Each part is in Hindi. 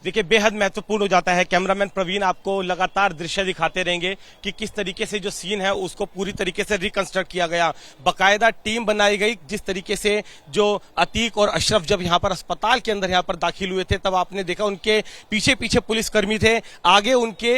देखिए, बेहद महत्वपूर्ण हो जाता है। कैमरामैन प्रवीण आपको लगातार दृश्य दिखाते रहेंगे कि किस तरीके से जो सीन है उसको पूरी तरीके से रिकंस्ट्रक्ट किया गया। बकायदा टीम बनाई गई। जिस तरीके से जो अतीक और अशरफ जब यहाँ पर अस्पताल के अंदर यहाँ पर दाखिल हुए थे, तब आपने देखा उनके पीछे पीछे पुलिसकर्मी थे, आगे उनके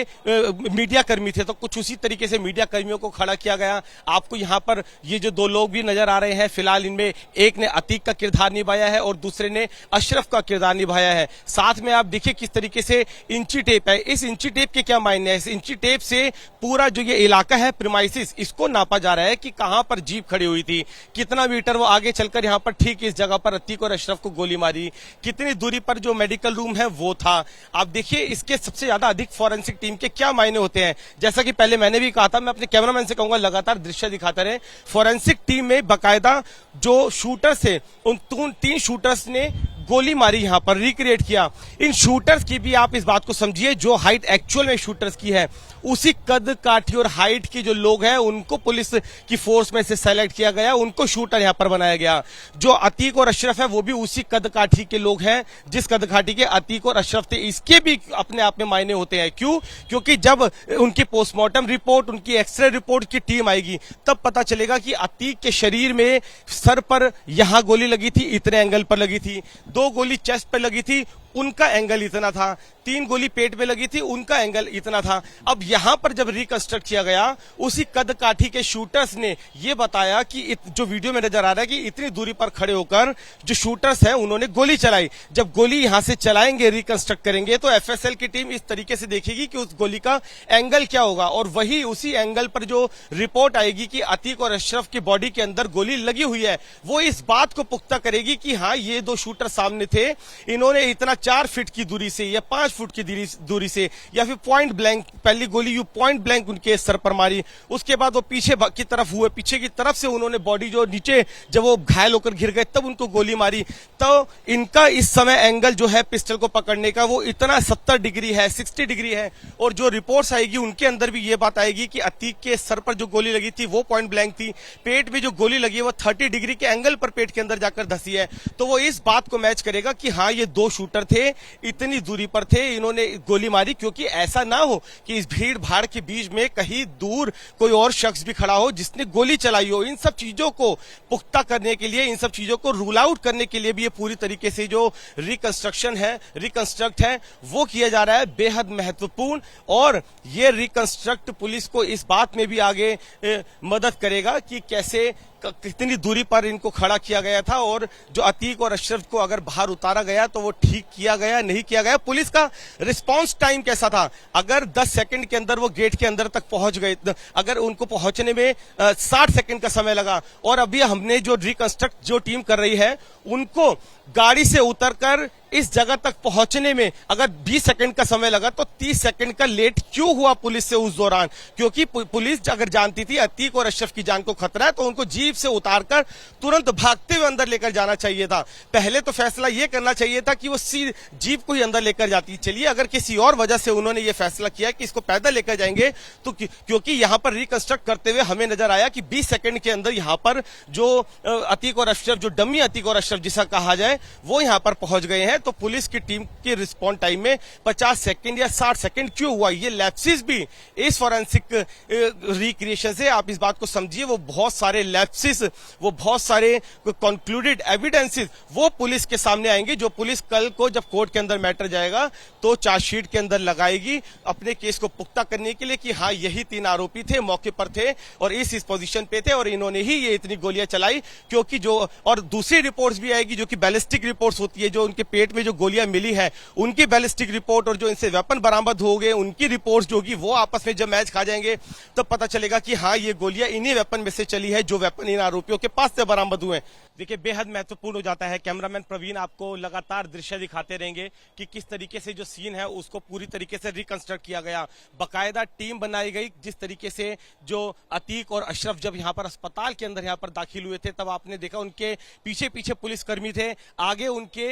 मीडिया कर्मी थे। तो कुछ उसी तरीके से मीडिया कर्मियों को खड़ा किया गया। आपको यहाँ पर ये जो दो लोग भी नजर आ रहे हैं, फिलहाल इनमें एक ने अतीक का किरदार निभाया है और दूसरे ने अशरफ का किरदार निभाया है। साथ में आप देखिए किस तरीके से इंची टेप है। इस इंची टेप के क्या मायने हैं? इस इंची टेप से पूरा जो ये इलाका है प्रीमाइसिस, इसको नापा जा रहा है कि कहां पर जीप खड़ी हुई थी, कितना मीटर वो आगे चलकर यहां पर ठीक इस जगह पर अतीक और अशरफ को गोली मारी, कितनी दूरी पर जो मेडिकल रूम है वो था। आप देखिए इसके सबसे ज्यादा अधिक फॉरेंसिक टीम के क्या मायने होते हैं। जैसा कि पहले मैंने भी कहा था, मैं अपने कैमरामैन से कहूंगा लगातार दृश्य दिखाते रहे। फॉरेंसिक टीम में बाकायदा जो शूटर्स थे, उन तीन शूटर्स ने गोली मारी, यहां पर रिक्रिएट किया। इन शूटर्स की भी आप इस बात को समझिए, जो हाइट एक्चुअल में शूटर्स की है, उसी कद काठी और हाइट के जो लोग हैं उनको पुलिस की फोर्स में से सेलेक्ट किया गया, उनको शूटर यहां पर बनाया गया। जो अतीक और अशरफ है वो भी उसी कद काठी के लोग हैं जिस कद काठी के अतीक और अशरफ थे। इसके भी अपने आप में मायने होते हैं। क्यों? क्योंकि जब उनकी पोस्टमार्टम रिपोर्ट, उनकी एक्सरे रिपोर्ट की टीम आएगी, तब पता चलेगा कि अतीक के शरीर में सर पर यहां गोली लगी थी, इतने एंगल पर लगी थी, 2 गोली चेस्ट पर लगी थी, उनका एंगल इतना था, 3 गोली पेट में लगी थी, उनका एंगल इतना था। अब यहां पर जब रिकंस्ट्रक्ट किया गया, उसी कद काठी के शूटर्स ने यह बताया कि जो वीडियो में नजर आ रहा है कि इतनी दूरी पर खड़े होकर जो शूटर्स हैं उन्होंने गोली चलाई। जब गोली यहां से चलाएंगे, रिकंस्ट्रक्ट करेंगे, तो एफएसएल की टीम इस तरीके से देखेगी कि उस गोली का एंगल क्या होगा, और वही उसी एंगल पर जो रिपोर्ट आएगी कि अतीक और अशरफ की बॉडी के अंदर गोली लगी हुई है, वो इस बात को पुख्ता करेगी कि हाँ, ये 2 शूटर सामने थे, इन्होंने इतना 4 फीट की दूरी से या 5 फुट की दूरी से या फिर पॉइंट ब्लैंक, पहली गोली यू पॉइंट ब्लैंक उनके सर पर मारी। उसके बाद वो पीछे की तरफ हुए, पीछे की तरफ से उन्होंने बॉडी जो नीचे, जब वो घायल होकर गिर गए तब उनको गोली मारी। तो इनका इस समय एंगल जो है पिस्टल को पकड़ने का, वो इतना 70 डिग्री है, 60 डिग्री है। और जो रिपोर्ट्स आएगी उनके अंदर भी ये बात आएगी कि अतीक के सर पर जो गोली लगी थी वो पॉइंट ब्लैंक थी, पेट में जो गोली लगी है वो 30 डिग्री के एंगल पर पेट के अंदर जाकर धसी है। तो वो इस बात को मैच करेगा कि हाँ, ये 2 शूटर थे, इतनी दूरी पर थे, इन्होंने गोली मारी। क्योंकि ऐसा ना हो कि इस भीड़ भाड़ के बीच में कहीं दूर कोई और शख्स भी खड़ा हो जिसने गोली चलाई हो। इन सब चीजों को पुख्ता करने के लिए, इन सब चीजों को रूल आउट करने के लिए भी ये पूरी तरीके से जो रिकंस्ट्रक्ट है वो किया जा रहा है, बेहद महत्वपूर्ण। और ये रिकंस्ट्रक्ट पुलिस को इस बात में भी आगे मदद करेगा कि कैसे, कितनी दूरी पर इनको खड़ा किया गया था, और जो अतीक और अशरफ को अगर बाहर उतारा गया तो वो ठीक किया गया, नहीं किया गया। पुलिस का रिस्पांस टाइम कैसा था? अगर 10 सेकंड के अंदर वो गेट के अंदर तक पहुंच गए, अगर उनको पहुंचने में 60 सेकंड का समय लगा, और अभी हमने जो रिकंस्ट्रक्ट जो टीम कर रही है उनको गाड़ी से उतरकर इस जगह तक पहुंचने में अगर 20 सेकंड का समय लगा, तो 30 सेकंड का लेट क्यों हुआ पुलिस से उस दौरान? क्योंकि पुलिस अगर जानती थी अतीक और अशरफ की जान को खतरा है, तो उनको जीप से उतारकर तुरंत भागते हुए अंदर लेकर जाना चाहिए था। पहले तो फैसला यह करना चाहिए था कि वो जीप को ही अंदर लेकर जाती। चलिए, अगर किसी और वजह से उन्होंने ये फैसला किया कि इसको पैदल लेकर जाएंगे, तो क्योंकि यहां पर रिकंस्ट्रक्ट करते हुए हमें नजर आया कि 20 सेकंड के अंदर यहां पर जो अतीक और अशरफ, जो डमी अतीक और अशरफ जिसा कहा जाए, वो यहां पर पहुंच गए हैं। तो पुलिस की टीम के रिस्पॉन्स टाइम में 50 सेकंड या 60 सेकंड क्यों हुआ? ये लैप्सिस भी इस फॉरेंसिक रिक्रिएशन से आप इस बात को समझिए, वो बहुत सारे लैप्सिस, वो बहुत सारे कंक्लूडेड एविडेंसेस वो पुलिस के सामने आएंगे, जो पुलिस कल को जब कोर्ट के अंदर मैटर जाएगा तो चार्जशीट के अंदर लगाएगी अपने केस को पुख्ता करने के लिए कि हाँ, यही 3 आरोपी थे, मौके पर थे और इस पोजीशन पे थे, और इन्होंने ही ये इतनी गोलियां चलाई। क्योंकि जो और दूसरी रिपोर्ट्स भी आएगी जो कि बैलिस्टिक रिपोर्ट्स होती है, जो उनके पेट में जो गोलियां मिली है उनकी बैलिस्टिक रिपोर्ट, और जो इनसे वेपन बरामद हो गए उनकी रिपोर्ट्स जो होगी, वो आपस में जब मैच खा जाएंगे तब पता चलेगा कि हाँ, ये गोलियां इन्हीं वेपन में से चली है जो वेपन इन आरोपियों के पास से बरामद हुए। देखिए, बेहद महत्वपूर्ण हो जाता है। कैमरामैन प्रवीण आपको लगातार दृश्य दिखाते रहेंगे कि किस तरीके से जो सीन है उसको पूरी तरीके से रिकंस्ट्रक्ट किया गया। बकायदा टीम बनाई गई। जिस तरीके से जो अतीक और अशरफ जब यहाँ पर अस्पताल के अंदर यहाँ पर दाखिल हुए थे, तब आपने देखा उनके पीछे पीछे पुलिसकर्मी थे, आगे उनके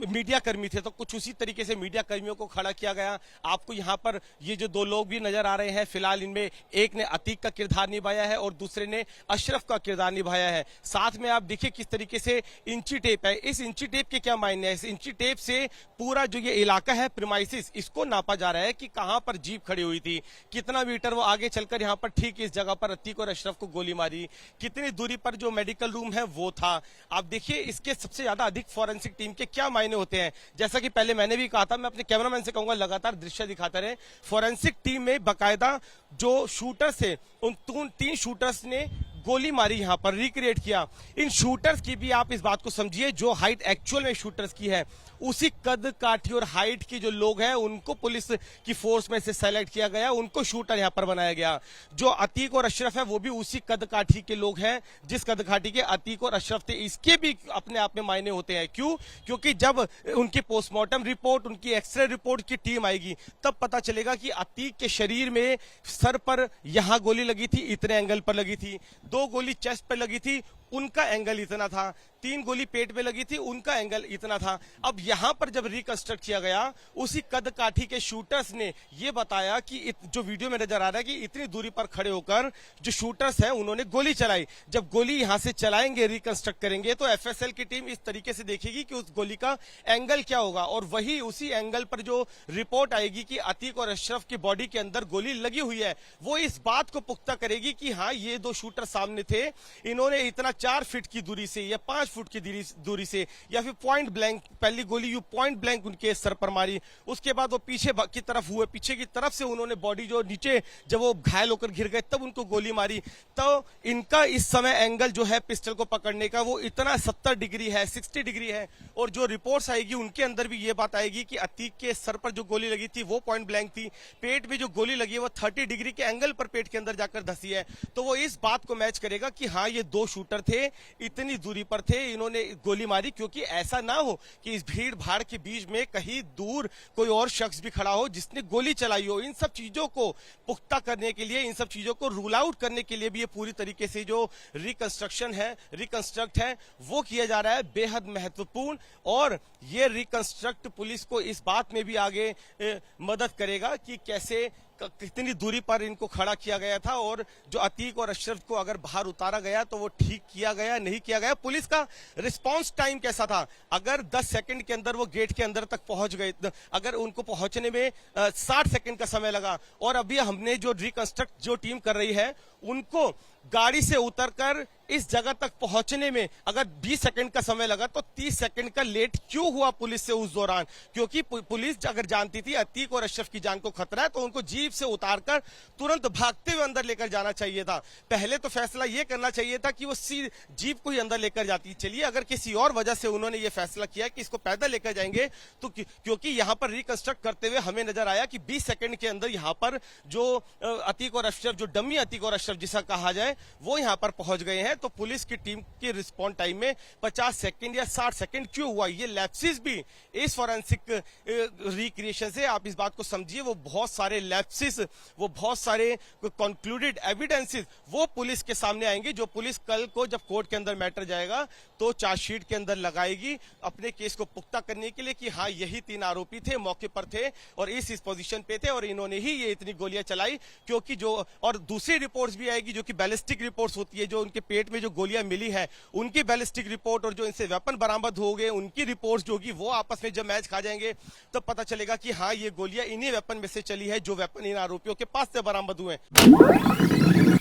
मीडिया कर्मी थे, तो कुछ उसी तरीके से मीडिया कर्मियों को खड़ा किया गया। आपको यहाँ पर ये जो दो लोग भी नजर आ रहे हैं, फिलहाल इनमें एक ने अतीक का किरदार निभाया है और दूसरे ने अशरफ का किरदार निभाया है। साथ में आप देखिए किस तरीके से इंची टेप है। इस इंची टेप के क्या मायने हैं? इस इंची टेप से पूरा जो ये इलाका है प्रीमाइसिस, इसको नापा जा रहा है कि कहां पर जीप खड़ी हुई थी, कितना मीटर वो आगे चलकर यहां पर ठीक इस जगह पर अतीक और अशरफ को गोली मारी, कितनी दूरी पर जो मेडिकल रूम है वो था। आप देखिए इसके सबसे ज्यादा अधिक फॉरेंसिक टीम के क्या मायने होते हैं। जैसा कि पहले मैंने भी कहा था, मैं अपने कैमरामैन से कहूंगा लगातार दृश्य दिखाते रहे। फॉरेंसिक टीम में बाकायदा जो शूटर्स थे उन 3 शूटर्स ने गोली मारी, यहां पर रिक्रिएट किया। इन शूटर्स की भी आप इस बात को समझिए, जो हाइट एक्चुअल में शूटर्स की है उसी कद काठी और हाइट के जो लोग हैं उनको पुलिस की फोर्स में से सेलेक्ट किया गया, उनको शूटर यहां पर बनाया गया। जो अतीक और अशरफ है वो भी उसी कद काठी के लोग हैं जिस कद काठी के अतीक और अशरफ थे। इसके भी अपने आप में मायने होते हैं। क्यों? क्योंकि जब उनकी पोस्टमार्टम रिपोर्ट, उनकी एक्सरे रिपोर्ट की टीम आएगी तब पता चलेगा कि अतीक के शरीर में सर पर यहां गोली लगी थी, इतने एंगल पर लगी थी, 2 गोली चेस्ट पर लगी थी, उनका एंगल इतना था, 3 गोली पेट पे लगी थी, उनका एंगल इतना था। अब यहां पर जब रिकंस्ट्रक्ट किया गया, उसी कद काठी के शूटर्स ने यह बताया कि जो वीडियो में नजर आ रहा है कि इतनी दूरी पर खड़े होकर जो शूटर्स हैं उन्होंने गोली चलाई। जब गोली यहां से चलाएंगे, रिकंस्ट्रक्ट करेंगे, तो एफएसएल की टीम इस तरीके से देखेगी कि उस गोली का एंगल क्या होगा, और वही उसी एंगल पर जो रिपोर्ट आएगी कि अतीक और अशरफ की बॉडी के अंदर गोली लगी हुई है, वो इस बात को पुख्ता करेगी कि हाँ ये 2 शूटर सामने थे, इन्होंने इतना 4 फीट की दूरी से या 5 फुट की दूरी से या फिर पॉइंट ब्लैंक, पहली गोली यू पॉइंट ब्लैंक उनके सर पर मारी, उसके बाद वो पीछे की तरफ हुए, पीछे की तरफ से उन्होंने बॉडी जो नीचे जब वो घायल होकर गिर गए तब उनको गोली मारी। तो इनका इस समय एंगल जो है पिस्टल को पकड़ने का वो इतना 70 डिग्री है, 60 डिग्री है। और जो रिपोर्ट्स आएगी उनके अंदर भी ये बात आएगी कि अतीक के सर पर जो गोली लगी थी वो पॉइंट ब्लैंक थी, पेट में जो गोली लगी है वो 30 डिग्री के एंगल पर पेट के अंदर जाकर धसी है। तो वो इस बात को मैच करेगा कि हाँ ये 2 शूटर थे, इतनी दूरी पर थे, इन्होंने गोली मारी। क्योंकि ऐसा ना हो कि इस भीड़ भाड़ के बीच में कहीं दूर कोई और शख्स भी खड़ा हो जिसने गोली चलाई हो। इन सब चीजों को पुख्ता करने के लिए, इन सब चीजों को रूल आउट करने के लिए भी ये पूरी तरीके से जो रिकंस्ट्रक्ट है वो किया जा रहा है, बेहद महत्वपूर्ण। और ये रिकंस्ट्रक्ट पुलिस को इस बात में भी आगे मदद करेगा कि कैसे कितनी दूरी पर इनको खड़ा किया गया था, और जो अतीक और अशरफ को अगर बाहर उतारा गया तो वो ठीक किया गया, नहीं किया गया। पुलिस का रिस्पांस टाइम कैसा था? अगर 10 सेकंड के अंदर वो गेट के अंदर तक पहुंच गए, अगर उनको पहुंचने में 60 सेकंड का समय लगा, और अभी हमने जो रिकंस्ट्रक्ट जो टीम कर रही है उनको गाड़ी से उतरकर इस जगह तक पहुंचने में अगर 20 सेकंड का समय लगा, तो 30 सेकंड का लेट क्यों हुआ पुलिस से उस दौरान? क्योंकि पुलिस अगर जानती थी अतीक और अशरफ की जान को खतरा है तो उनको जीप से उतारकर तुरंत भागते हुए अंदर लेकर जाना चाहिए था। पहले तो फैसला यह करना चाहिए था कि वो जीप को ही अंदर लेकर जाती। चलिए अगर किसी और वजह से उन्होंने ये फैसला किया कि इसको पैदल लेकर जाएंगे, तो क्योंकि यहां पर रिकंस्ट्रक्ट करते हुए हमें नजर आया कि 20 सेकंड के अंदर यहां पर जो अतीक और अशरफ, जो डमी अतीक और अशरफ जिसा कहा जाए, वो यहां पर पहुंच गए हैं। तो पुलिस की टीम की रिस्पॉन्स टाइम में 50 सेकंड या 60 सेकंड क्यों हुआ? ये लैप्सिस भी इस फॉरेंसिक रिक्रिएशन से आप इस बात को समझिए, वो बहुत सारे लैप्सिस, वो बहुत सारे कंक्लूडेड एविडेंसेस वो पुलिस के सामने आएंगे, जो पुलिस कल को जब कोर्ट के अंदर मैटर जाएगा तो चार्जशीट के अंदर लगाएगी अपने केस को पुख्ता करने के लिए कि हाँ यही 3 आरोपी थे, मौके पर थे और इस पोजीशन पे थे और इन्होंने ही ये इतनी गोलियां चलाई। क्योंकि जो और दूसरी रिपोर्ट्स भी आएगी जो कि बैलिस्टिक रिपोर्ट्स होती है, जो उनके पेट में जो गोलियां मिली है उनकी बैलिस्टिक रिपोर्ट, और जो इनसे वेपन बरामद हो गए उनकी रिपोर्ट्स जो होगी, वो आपस में जब मैच खा जाएंगे तब पता चलेगा कि हाँ ये गोलियां इन्हीं वेपन में से चली है जो वेपन इन आरोपियों के पास से बरामद हुए हैं।